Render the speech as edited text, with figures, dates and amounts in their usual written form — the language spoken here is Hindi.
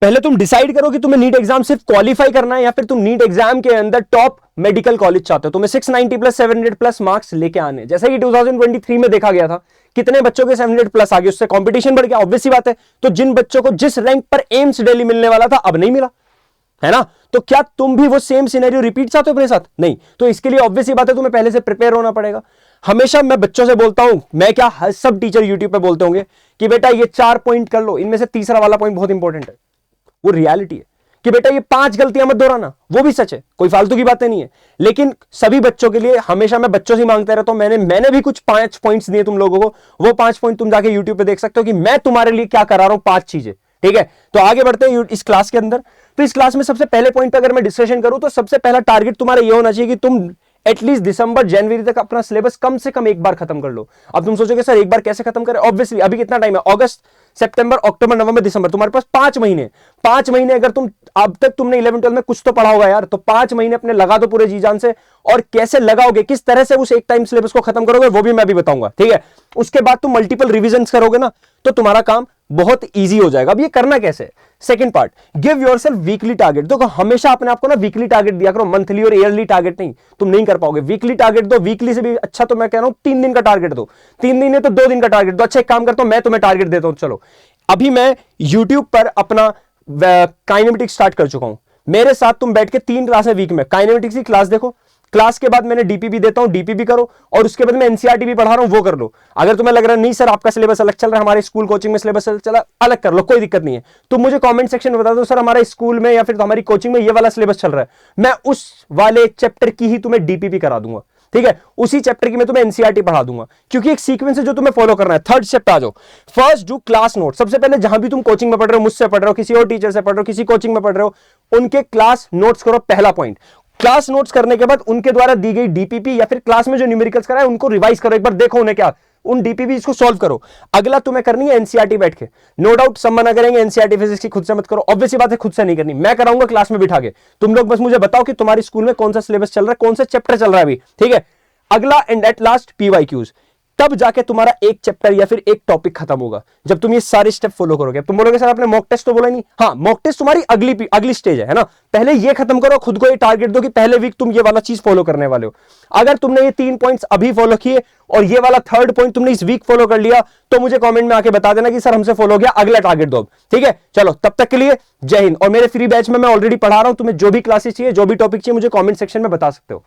पहले तुम डिसाइड करो कि तुम्हें नीट एग्जाम सिर्फ क्वालिफाई करना है या फिर तुम नीट एग्जाम के अंदर टॉप मेडिकल कॉलेज चाहते हो। तुम्हें 690 प्लस 700 प्लस मार्क्स लेके आने, जैसा कि 2023 में देखा गया था कितने बच्चों के 700 प्लस आ गए, उससे कंपटीशन बढ़ गया, ऑब्वियस सी बात है। तो जिन बच्चों को जिस रैंक पर एम्स दिल्ली मिलने वाला था अब नहीं मिला, है ना। तो क्या तुम भी वो सेम सिनेरियो रिपीट चाहते हो अपने साथ? नहीं। तो इसके लिए ऑब्वियस सी बात है तुम्हें पहले से प्रिपेयर होना पड़ेगा। हमेशा मैं बच्चों से बोलता हूं, मैं क्या सब टीचर यूट्यूब पे बोलते होंगे कि बेटा ये 4 पॉइंट कर लो, इनमें से तीसरा वाला पॉइंट बहुत इंपॉर्टेंट है। वो रियलिटी है कि बेटा ये 5 गलतियां मत दोहराना, वो भी सच है, कोई फालतू की बातें नहीं है। लेकिन सभी बच्चों के लिए हमेशा मैं बच्चों से मांगता रहता हूं, मैंने भी कुछ 5 पॉइंट्स दिए तुम लोगों को, वो 5 पॉइंट तुम जाके यूट्यूब पे देख सकते हो कि मैं तुम्हारे लिए क्या करा रहा हूं, 5 चीजें। ठीक है, तो आगे बढ़ते हैं इस क्लास के अंदर। तो इस क्लास में सबसे पहले पॉइंट पे अगर मैं डिस्कशन करूं तो सबसे पहला टारगेट तुम्हारा ये होना चाहिए कि तुम एटलीस्ट दिसंबर जनवरी तक अपना सिलेबस कम से कम एक बार खत्म कर लो। अब तुम सोचोगे सर एक बार कैसे खत्म करें? ऑब्वियसली अभी कितना टाइम है, अगस्त, सितंबर, अक्टूबर, नवंबर, दिसंबर, तुम्हारे पास 5 महीने। 5 महीने अगर तुम अब तक तुमने 11 12 में कुछ तो पढ़ा होगा यार, तो 5 महीने अपने लगा दो पूरे जी जान से। और कैसे लगाओगे, किस तरह से उस एक टाइम सिलेबस को खत्म करोगे, वो भी मैं भी बताऊंगा। ठीक है, उसके बाद तुम मल्टीपल रिविजन करोगे ना, तो तुम्हारा काम बहुत ईजी हो जाएगा। अब ये करना कैसे? Second part, give yourself weekly target. देखो हमेशा अपने आपको ना वीकली टारगेट दिया करो, मंथली और ईयरली टारगेट नहीं, तुम नहीं कर पाओगे। वीकली टारगेट दो, वीकली से भी अच्छा तो मैं कह रहा हूं 3 दिन का टारगेट दो, 3 दिन है तो 2 दिन का टारगेट दो। अच्छा एक काम करता हूं, मैं तुम्हें टारगेट देता हूं। चलो अभी मैं यूट्यूब पर अपना काइनेमेटिक्स स्टार्ट कर चुका हूं, मेरे साथ तुम बैठ के 3 क्लास है वीक में, काइनेमेटिक्स की क्लास देखो, क्लास के बाद मैंने डीपीपी देता हूं, डीपीपी करो, और उसके बाद मैं एनसीईआरटी भी पढ़ा रहा हूं, वो कर लो। अगर तुम्हें लग रहा है नहीं सर आपका सिलेबस अलग चल रहा है, हमारे स्कूल कोचिंग में सिलेबस चला, अलग कर लो, कोई दिक्कत नहीं है। तुम मुझे कमेंट सेक्शन में बता दो सर हमारे स्कूल में या फिर हमारी कोचिंग में ये वाला सिलेबस चल रहा है, मैं उस वाले चैप्टर की ही तुम्हें डीपीपी करा दूंगा। ठीक है, उसी चैप्टर की मैं तुम्हें एनसीईआरटी पढ़ा दूंगा, क्योंकि एक सीक्वेंस है जो तुम्हें फॉलो करना है। थर्ड स्टेप आ जाओ, फर्स्ट डू क्लास नोट। सबसे पहले जहां भी तुम कोचिंग में पढ़ रहे हो, मुझसे पढ़ रहे हो, किसी और टीचर से पढ़ रहे हो, किसी कोचिंग में पढ़ रहे हो, उनके क्लास नोट्स करो। पहला पॉइंट, क्लास नोट्स करने के बाद उनके द्वारा दी गई डीपीपी या फिर क्लास में जो न्यूमेरिकल्स कराए उनको रिवाइज करो, एक बार देखो उन्हें क्या, उन डीपीपी को सॉल्व करो। अगला तुम्हें करनी है एनसीईआरटी बैठ के। नो डाउट सब मना करेंगे एनसीईआरटी फिजिक्स की खुद से मत करो, ऑब्वियस बात है खुद से नहीं करनी, मैं कराऊंगा क्लास में बिठा के। तुम लोग बस मुझे बताओ कि तुम्हारे स्कूल में कौन सा सिलेबस चल रहा है, कौन सा चैप्टर चल रहा है अभी। ठीक है, अगला एंड एट लास्ट पीवाईक्यूज, तब जाके तुम्हारा एक चैप्टर या फिर एक टॉपिक खत्म होगा जब तुम ये सारे स्टेप फॉलो करोगे। तुम बोलोगे सर आपने मॉक टेस्ट तो बोला नहीं, हाँ मॉक टेस्ट तुम्हारी अगली स्टेज है ना। पहले ये खत्म करो, खुद को ये टारगेट दो कि पहले वीक तुम ये वाला चीज फॉलो करने वाले हो। अगर तुमने ये 3 पॉइंट्स अभी फॉलो किए और ये वाला थर्ड पॉइंट तुमने इस वीक फॉलो कर लिया, तो मुझे कमेंट में आके बता देना कि सर हमसे फॉलो हो गया, अगला टारगेट दो। ठीक है, चलो तब तक के लिए जय हिंद। और मेरे फ्री बैच में मैं ऑलरेडी पढ़ा रहा हूं, तुम्हें जो भी क्लासेस चाहिए, जो भी टॉपिक चाहिए, मुझे कमेंट सेक्शन में बता सकते हो।